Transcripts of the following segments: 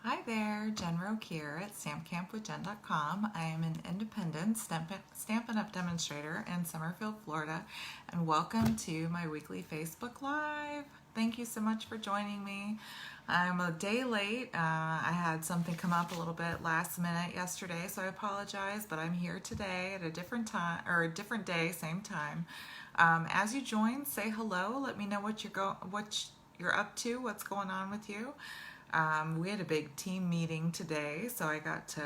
Hi there, Jen Roque here at stampcampwithjen.com. I am an independent Stampin' Up! Demonstrator in Summerfield, Florida, and welcome to my weekly Facebook Live. Thank you so much for joining me. I'm a day late. I had something come up a little bit last minute yesterday, so I apologize, but I'm here today at a different time, or a different day, same time. As you join, say hello. Let me know what you're up to, what's going on with you. We had a big team meeting today, so I got to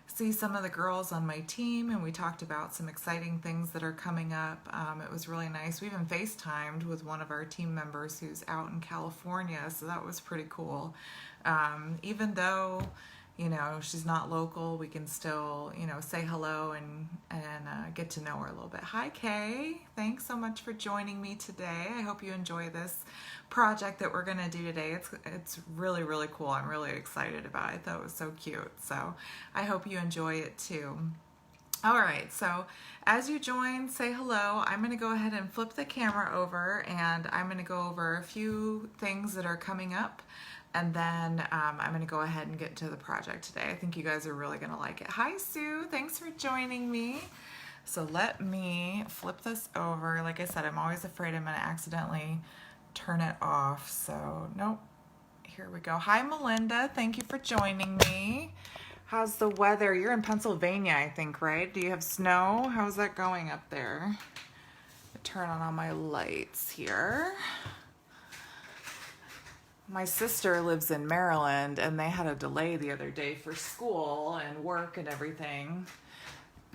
see some of the girls on my team, and we talked about some exciting things that are coming up. It was really nice. We even FaceTimed with one of our team members who's out in California, so that was pretty cool. Even though, she's not local, we can still, say hello and get to know her a little bit. Hi, Kay. Thanks so much for joining me today. I hope you enjoy this project that we're going to do today. It's really, really cool. I'm really excited about it. I thought it was so cute. So I hope you enjoy it too. All right, so as you join, say hello. I'm going to go ahead and flip the camera over, and I'm going to go over a few things that are coming up. And then I'm going to go ahead and get to the project today. I think you guys are really going to like it. Hi, Sue. Thanks for joining me. So let me flip this over. Like I said, I'm always afraid I'm going to accidentally turn it off. So nope. Here we go. Hi, Melinda. Thank you for joining me. How's the weather? You're in Pennsylvania, I think, right? Do you have snow? How's that going up there? Turn on all my lights here. My sister lives in Maryland, and they had a delay the other day for school and work and everything,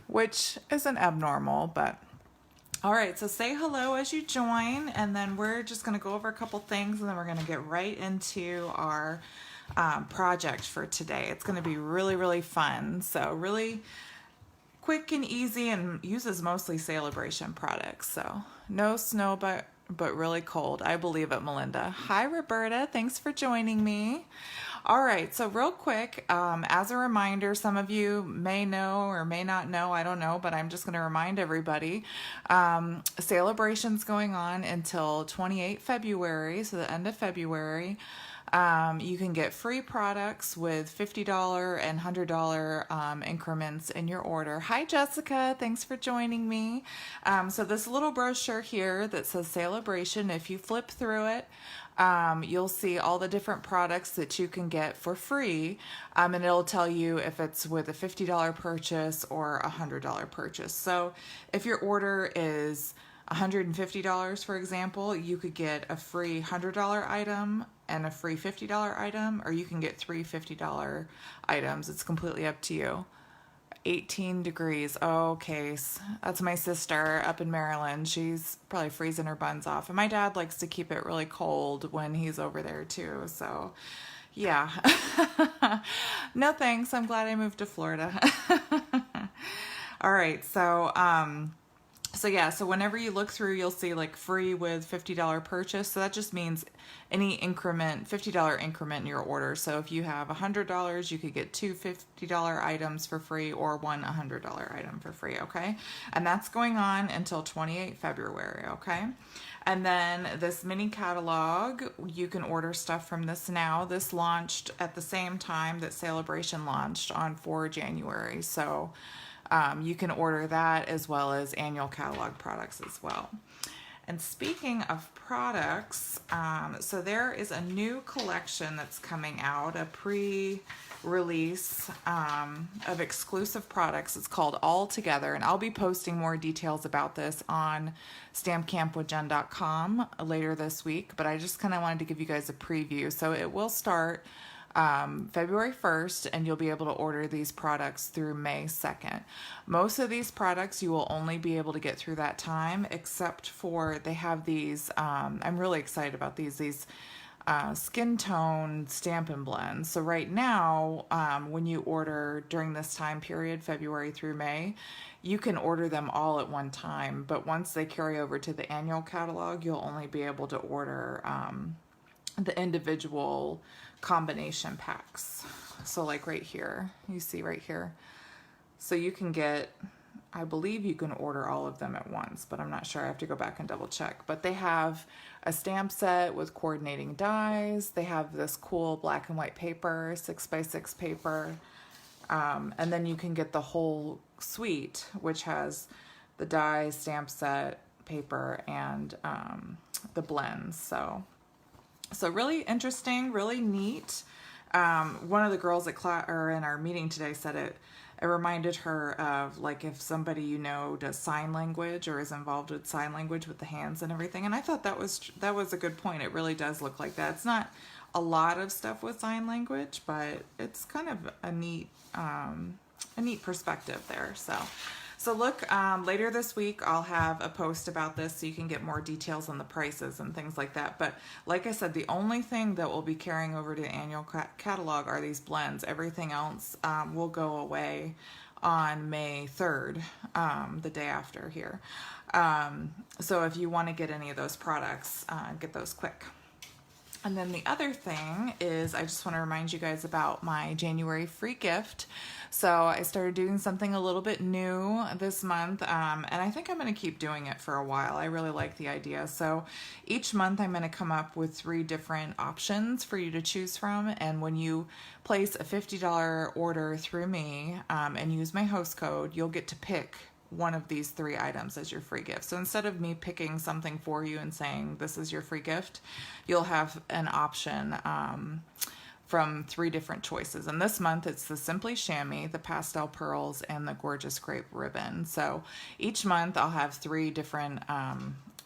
which isn't abnormal, but all right, so say hello as you join, and then we're just going to go over a couple things, and then we're going to get right into our project for today. It's going to be really, really fun, so really quick and easy, and uses mostly Sale-A-Bration products, so no snow, but really cold. I believe it, Melinda. Hi, Roberta. Thanks for joining me. All right, so real quick, as a reminder, some of you may know or may not know, I don't know, but I'm just going to remind everybody, Sale-A-Bration's going on until 28 February, so the end of February. You can get free products with $50 and $100 increments in your order. Hi, Jessica. Thanks for joining me. So this little brochure here that says Sale-A-Bration, if you flip through it, you'll see all the different products that you can get for free, and it'll tell you if it's with a $50 purchase or a $100 purchase. So if your order is $150, for example, you could get a free $100 item and a free $50 item, or you can get three $50 items. It's completely up to you. 18 degrees. Okay, that's my sister up in Maryland. She's probably freezing her buns off. And my dad likes to keep it really cold when he's over there too. So yeah. No thanks. I'm glad I moved to Florida. All right, so whenever you look through, you'll see like free with $50 purchase. So that just means any increment, $50 increment in your order. So if you have $100, you could get two $50 items for free or one $100 item for free, okay? And that's going on until 28 February, okay? And then this mini catalog, you can order stuff from this now. This launched at the same time that Sale-A-Bration launched on 4 January. So you can order that as well as annual catalog products as well. And speaking of products, so there is a new collection that's coming out, a pre-release of exclusive products. It's called All Together, and I'll be posting more details about this on stampcampwithjen.com later this week, but I just kind of wanted to give you guys a preview. So it will start February 1st, and you'll be able to order these products through May 2nd. Most of these products you will only be able to get through that time, except for they have these, I'm really excited about these skin tone Stampin' Blends. So right now, when you order during this time period, February through May, you can order them all at one time, but once they carry over to the annual catalog, you'll only be able to order the individual combination packs. So like right here, you see right here. So you can get I believe you can order all of them at once, but I'm not sure. I have to go back and double check. But they have a stamp set with coordinating dies. They have this cool black and white paper, 6x6 paper. And then you can get the whole suite, which has the die, stamp set, paper, and the blends. So really interesting, really neat. One of the girls at in our meeting today said it reminded her of like if somebody does sign language or is involved with sign language with the hands and everything. And I thought that was a good point. It really does look like that. It's not a lot of stuff with sign language, but it's kind of a neat perspective there. So look, later this week I'll have a post about this so you can get more details on the prices and things like that. But like I said, the only thing that we'll be carrying over to the annual catalog are these blends. Everything else will go away on May 3rd, the day after here. So if you want to get any of those products, get those quick. And then the other thing is I just want to remind you guys about my January free gift. So I started doing something a little bit new this month, and I think I'm going to keep doing it for a while. I really like the idea. So each month I'm going to come up with 3 different options for you to choose from, and when you place a $50 order through me and use my host code, you'll get to pick one of these 3 items as your free gift. So instead of me picking something for you and saying this is your free gift, you'll have an option from 3 different choices. And this month it's the Simply Shammy, the Pastel Pearls, and the Gorgeous Grape Ribbon. So each month I'll have 3 different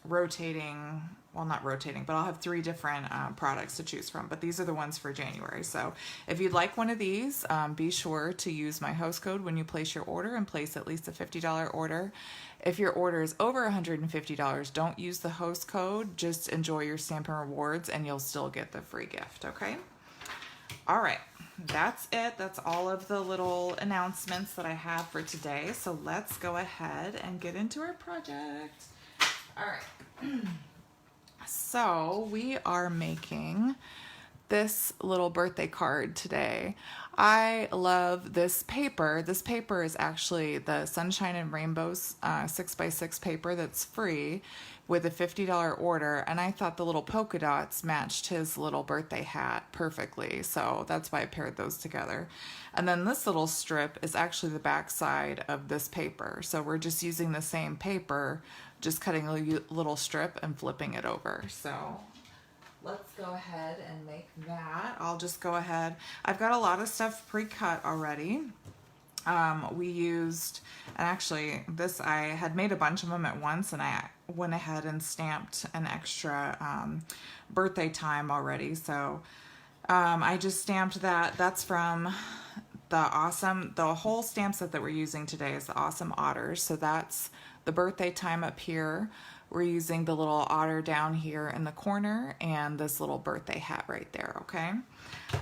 rotating, well, not rotating, but I'll have 3 different products to choose from. But these are the ones for January. So if you'd like one of these, be sure to use my host code when you place your order and place at least a $50 order. If your order is over $150, don't use the host code. Just enjoy your Stampin' Rewards and you'll still get the free gift, okay? All right, that's it. That's all of the little announcements that I have for today. So let's go ahead and get into our project. All right. So we are making this little birthday card today. I love this paper. This paper is actually the Sunshine and Rainbows 6x6 paper that's free with a $50 order, and I thought the little polka dots matched his little birthday hat perfectly, so that's why I paired those together. And then this little strip is actually the back side of this paper, so we're just using the same paper, just cutting a little strip and flipping it over. So let's go ahead and make that. I'll just go ahead. I've got a lot of stuff pre-cut already. We used, and actually this, I had made a bunch of them at once, and I went ahead and stamped an extra birthday time already. So I just stamped that. That's from the whole stamp set that we're using today is the Awesome Otters. So that's the birthday time up here. We're using the little otter down here in the corner and this little birthday hat right there, okay?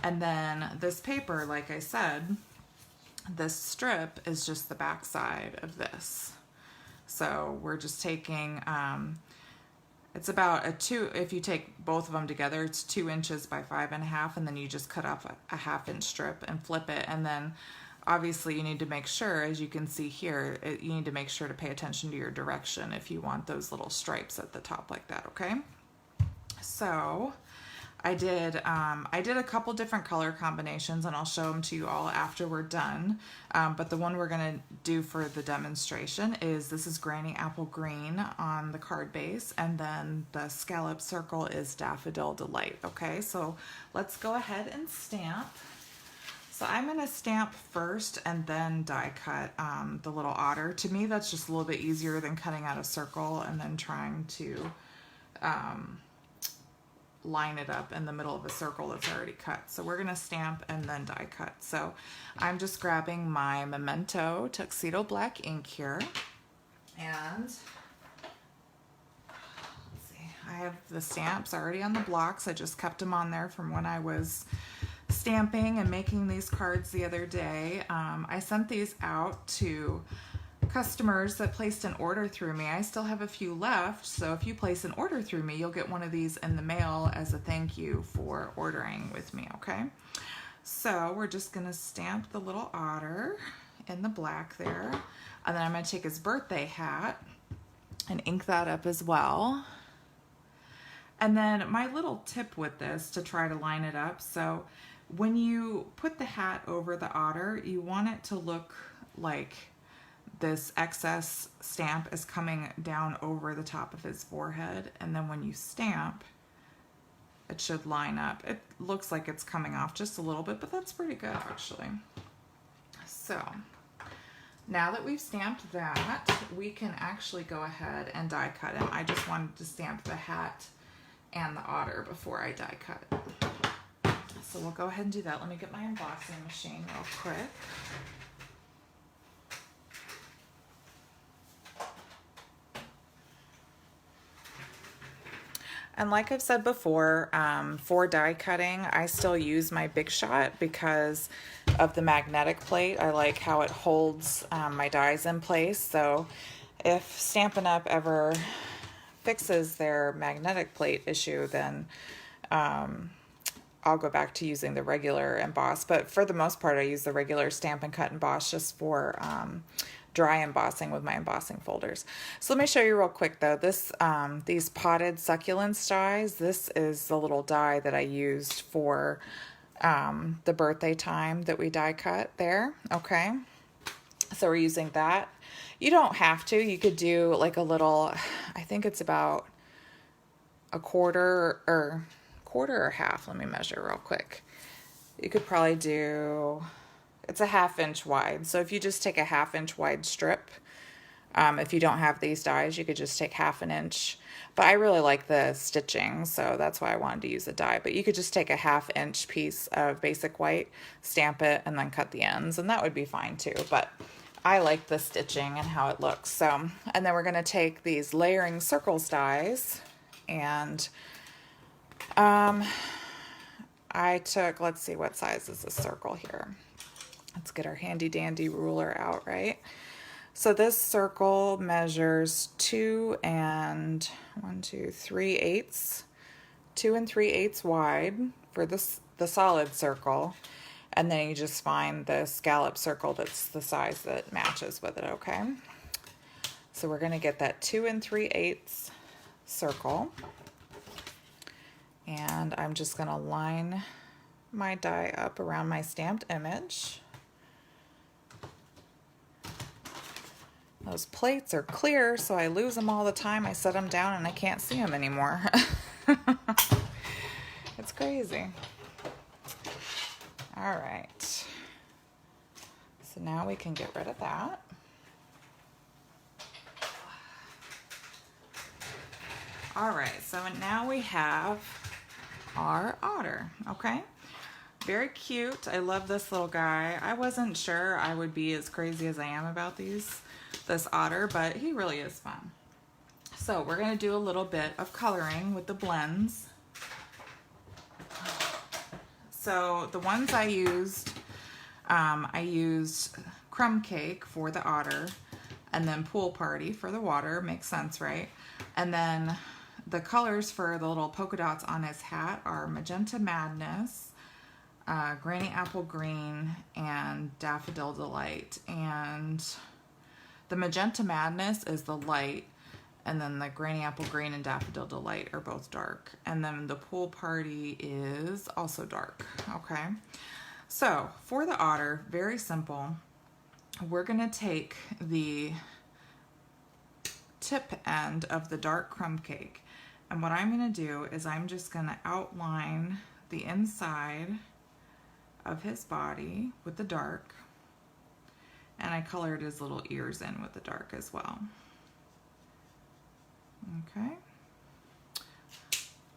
And then this paper, like I said, this strip is just the back side of this. So we're just taking, it's about if you take both of them together, it's 2 inches by 5.5, and then you just cut off a 1/2 inch strip and flip it. And then obviously you need to make sure, as you can see here, you need to make sure to pay attention to your direction if you want those little stripes at the top like that, okay? So I did a couple different color combinations, and I'll show them to you all after we're done. But the one we're gonna do for the demonstration is, this is Granny Apple Green on the card base, and then the scallop circle is Daffodil Delight, okay? So let's go ahead and stamp. So I'm gonna stamp first and then die cut the little otter. To me, that's just a little bit easier than cutting out a circle and then trying to line it up in the middle of a circle that's already cut. So we're gonna stamp and then die cut. So I'm just grabbing my Memento Tuxedo Black ink here, and let's see, I have the stamps already on the blocks. I just kept them on there from when I was stamping and making these cards the other day. I sent these out to customers that placed an order through me. I still have a few left, so if you place an order through me, you'll get one of these in the mail as a thank you for ordering with me, okay? So we're just gonna stamp the little otter in the black there. And then I'm going to take his birthday hat and ink that up as well. And then my little tip with this to try to line it up, so when you put the hat over the otter, you want it to look like this excess stamp is coming down over the top of his forehead, and then when you stamp, it should line up. It looks like it's coming off just a little bit, but that's pretty good actually. So now that we've stamped that, we can actually go ahead and die cut him. I just wanted to stamp the hat and the otter before I die cut it. So we'll go ahead and do that. Let me get my embossing machine real quick. And like I've said before, for die cutting, I still use my Big Shot because of the magnetic plate. I like how it holds my dies in place. So if Stampin' Up! Ever fixes their magnetic plate issue, then I'll go back to using the regular emboss. But for the most part, I use the regular Stampin' Cut emboss just for dry embossing with my embossing folders. So let me show you real quick though. This these potted succulents dies, this is the little die that I used for the birthday time that we die cut there. Okay, so we're using that. You don't have to. You could do like a little, I think it's about a quarter or half. Let me measure real quick. You could probably do, it's a 1/2 inch wide. So if you just take a 1/2 inch wide strip, if you don't have these dies, you could just take 1/2 inch. But I really like the stitching, so that's why I wanted to use a die. But you could just take a 1/2 inch piece of basic white, stamp it, and then cut the ends, and that would be fine too. But I like the stitching and how it looks. So, and then we're gonna take these layering circles dies, and I took, let's see, what size is this circle here? Let's get our handy dandy ruler out, right? So this circle measures 2 and 3/8 wide for this, the solid circle. And then you just find the scallop circle that's the size that matches with it, okay? So we're gonna get that 2 3/8 circle. And I'm just gonna line my die up around my stamped image. Those plates are clear, so I lose them all the time. I set them down and I can't see them anymore. It's crazy. All right. So now we can get rid of that. All right, so now we have our otter, okay? Very cute. I love this little guy. I wasn't sure I would be as crazy as I am about this otter, but he really is fun. So we're gonna do a little bit of coloring with the blends. So the ones I used Crumb Cake for the otter, and then Pool Party for the water. Makes sense, right? And then the colors for the little polka dots on his hat are Magenta Madness, Granny Apple Green, and Daffodil Delight. And the Magenta Madness is the light, and then the Granny Apple Green and Daffodil Delight are both dark. And then the Pool Party is also dark, okay? So for the otter, very simple. We're gonna take the tip end of the dark crumb cake, and what I'm gonna do is I'm just gonna outline the inside of his body with the dark, and I colored his little ears in with the dark as well. Okay,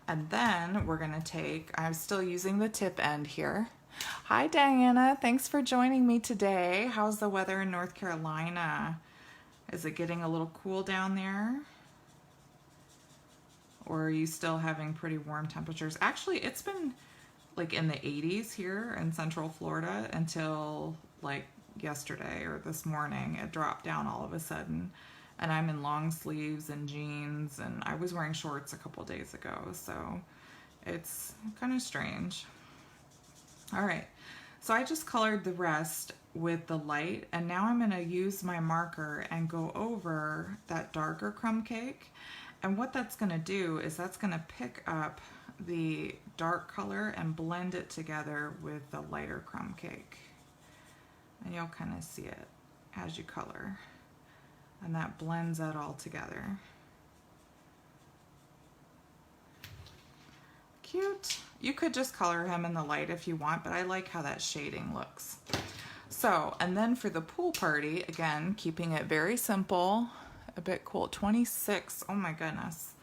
and then we're gonna take, I'm still using the tip end here. Hi Diana, thanks for joining me today. How's the weather in North Carolina? Is it getting a little cool down there? Or are you still having pretty warm temperatures? Actually, it's been like in the 80s here in Central Florida until like yesterday or this morning. It dropped down all of a sudden. And I'm in long sleeves and jeans, and I was wearing shorts a couple days ago, so it's kind of strange. All right, So I just colored the rest with the light, and now I'm going to use my marker and go over that darker crumb cake. And what that's going to do is that's going to pick up the dark color and blend it together with the lighter crumb cake. And you'll kind of see it as you color. And that blends that all together. Cute. You could just color him in the light if you want, but I like how that shading looks. So, and then for the pool party, again, keeping it very simple, a bit cool. 26, oh my goodness.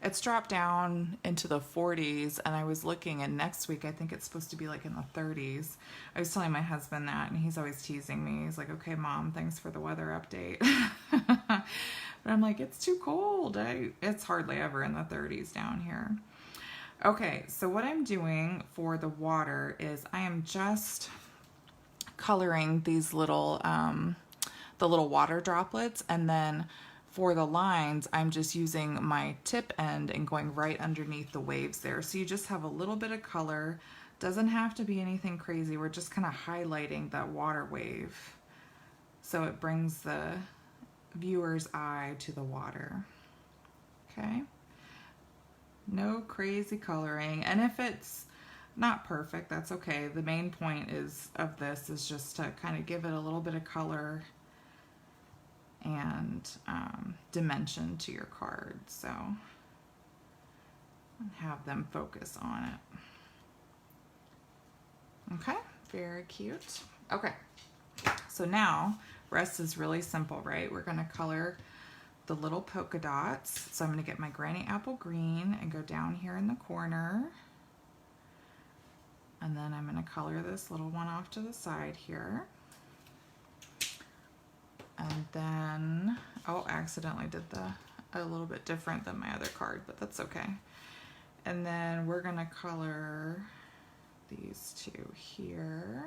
It's dropped down into the 40s, and I was looking, and next week I think it's supposed to be like in the 30s. I was telling my husband that, and he's always teasing me. He's like, okay, Mom, thanks for the weather update. But I'm like, it's too cold. It's hardly ever in the 30s down here. Okay, so what I'm doing for the water is I am just coloring these little, the little water droplets, and then for the lines, I'm just using my tip end and going right underneath the waves there. So you just have a little bit of color. Doesn't have to be anything crazy. We're just kind of highlighting that water wave, so it brings the viewer's eye to the water. Okay. No crazy coloring, and if it's not perfect, that's okay. The main point of this is just to kind of give it a little bit of color and dimension to your card, so have them focus on it. Okay, very cute. Okay, so now rest is really simple, right? We're going to color the little polka dots. So I'm going to get my Granny Apple Green and go down here in the corner. And then I'm going to color this little one off to the side here. And then, oh, I accidentally did a little bit different than my other card, but that's okay. And then we're going to color these two here.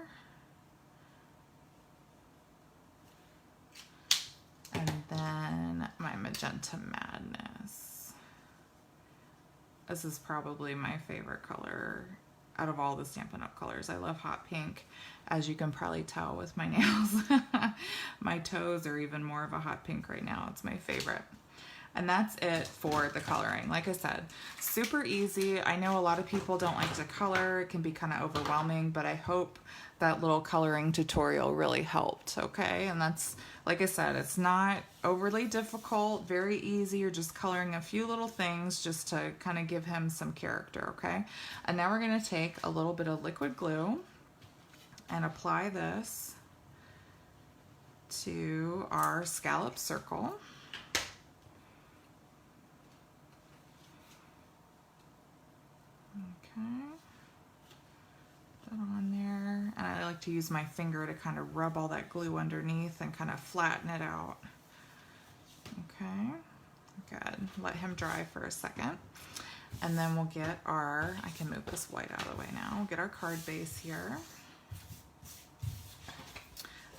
And then my Magenta Madness. This is probably my favorite color out of all the Stampin' Up! Colors. I love hot pink, as you can probably tell with my nails. My toes are even more of a hot pink right now. It's my favorite. And that's it for the coloring. Like I said, super easy. I know a lot of people don't like to color. It can be kind of overwhelming, but I hope that little coloring tutorial really helped, okay? And that's, like I said, it's not overly difficult, very easy. You're just coloring a few little things just to kind of give him some character, okay? And now we're gonna take a little bit of liquid glue and apply this to our scallop circle. Okay, put that on there, and I like to use my finger to kind of rub all that glue underneath and kind of flatten it out. Okay, good. Let him dry for a second, and then we'll get our, I can move this white out of the way now, we'll get our card base here.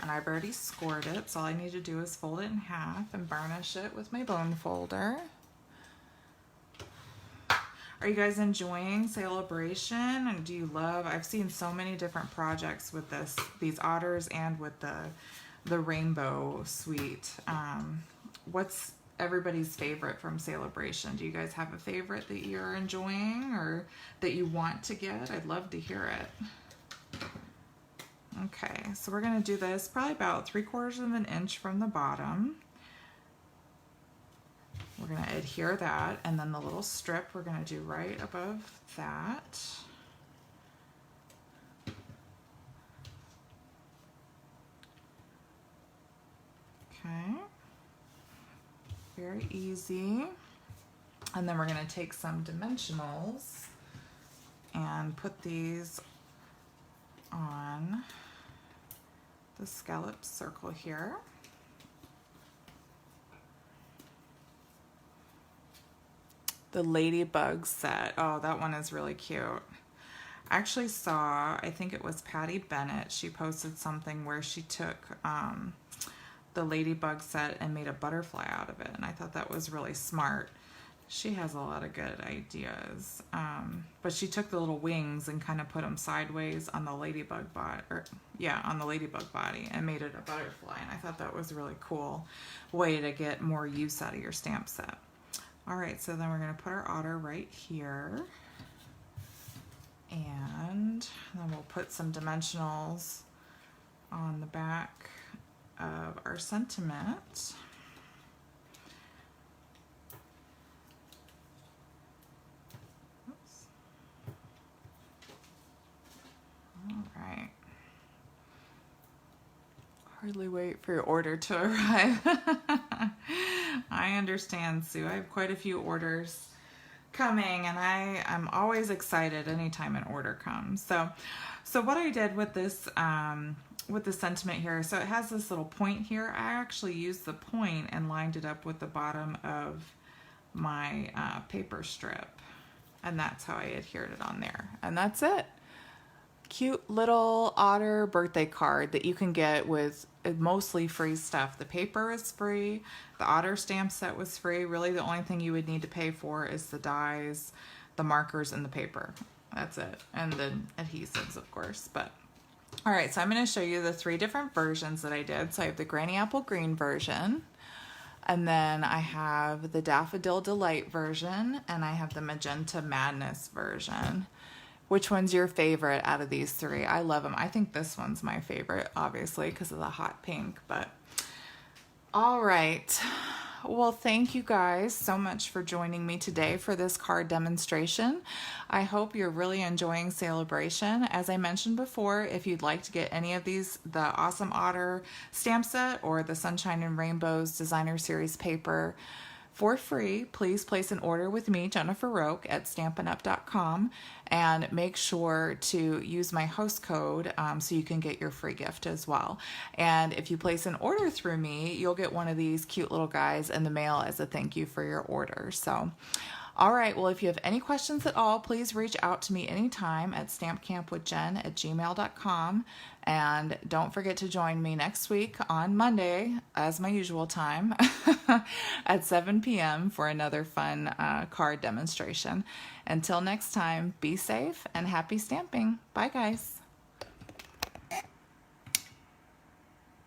And I've already scored it, so all I need to do is fold it in half and burnish it with my bone folder. Are you guys enjoying Sale-A-Bration? And do you love, I've seen so many different projects with these Otters and with the rainbow suite. What's everybody's favorite from Sale-A-Bration? Do you guys have a favorite that you're enjoying or that you want to get? I'd love to hear it. Okay, so we're gonna do this probably about 3/4 of an inch from the bottom. We're going to adhere that, and then the little strip we're going to do right above that. Okay, very easy. And then we're going to take some dimensionals and put these on the scallop circle here. The Ladybug set. Oh, that one is really cute. I actually saw, I think it was Patty Bennett, she posted something where she took the Ladybug set and made a butterfly out of it, and I thought that was really smart She has a lot of good ideas. But she took the little wings and kind of put them sideways on the ladybug body, on the ladybug body, and made it a butterfly. And I thought that was a really cool way to get more use out of your stamp set. All right, so then we're going to put our otter right here. And then we'll put some dimensionals on the back of our sentiment. Oops. All right. Hardly wait for your order to arrive. I understand, Sue. I have quite a few orders coming, and I'm always excited anytime an order comes. So what I did with this with the sentiment here, so it has this little point here. I actually used the point and lined it up with the bottom of my paper strip, and that's how I adhered it on there. And that's it. Cute little otter birthday card that you can get with mostly free stuff. The paper is free. The otter stamp set was free. Really the only thing you would need to pay for is the dies, the markers, and the paper. That's it. And the adhesives, of course. But all right, so I'm going to show you the 3 different versions that I did. So I have the Granny Apple Green version, and then I have the Daffodil Delight version, and I have the Magenta Madness version. Which one's your favorite out of these 3? I love them. I think this one's my favorite, obviously, because of the hot pink. But all right. Well, thank you guys so much for joining me today for this card demonstration. I hope you're really enjoying Sale-A-Bration. As I mentioned before, if you'd like to get any of these, the Awesome Otter stamp set or the Sunshine and Rainbows Designer Series paper, for free, please place an order with me, Jennifer Roque, at stampinup.com, and make sure to use my host code so you can get your free gift as well. And if you place an order through me, you'll get one of these cute little guys in the mail as a thank you for your order. So, all right, well, if you have any questions at all, please reach out to me anytime at stampcampwithjen@gmail.com. And don't forget to join me next week on Monday, as my usual time, at 7 p.m. for another fun card demonstration. Until next time, be safe and happy stamping. Bye, guys.